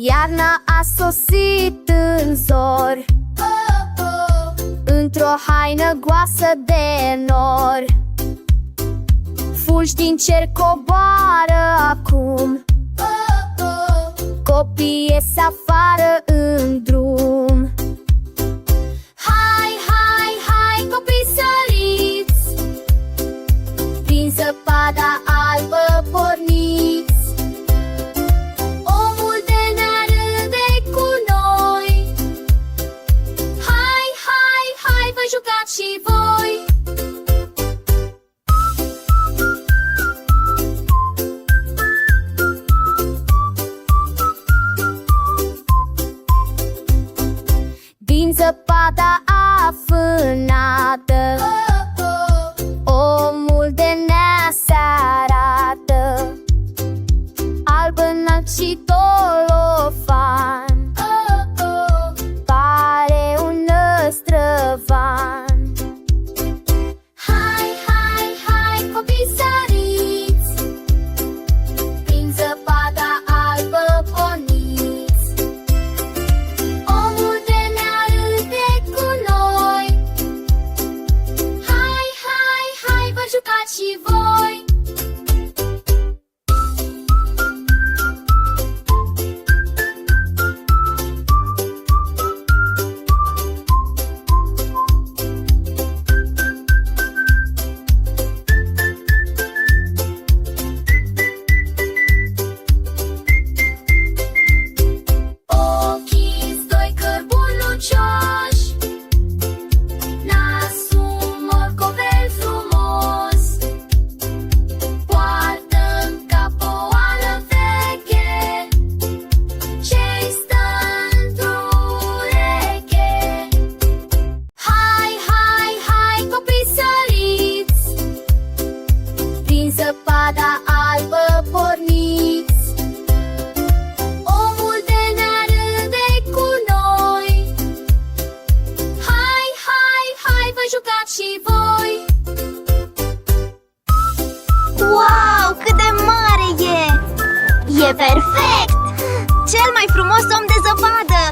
Iarna a sosit în zor, într-o haină goasă de nor. Fulgi din cer coboară acum, copiii ies afară în drum. Hai, hai, hai, copii săriți, prin zăpada albă porniți. Omul de ne râde cu noi. Hai, hai, hai, vă jucați și voi. Din zăpada afânată, omul de nea se arată, alb înalt și dolofan, pare un năstrăvan. Hai, hai, hai, copii săriți, prin zăpada albă porniți. Omul de nea râde cu noi. Hai, hai, hai, vă jucați și voi. Ochii-ți doi cărbuni lucioși, nasul morcovel frumos, poartă-n cap o oală veche, ce-i stă într-o ureche. Hai, hai, hai, copii săriți, prin zăpada albă porniți. Omul de nea râde cu noi. Hai, hai, hai, vă jucați și voi. Wow, cât de mare e! E perfect! Cel mai frumos om de zăpadă!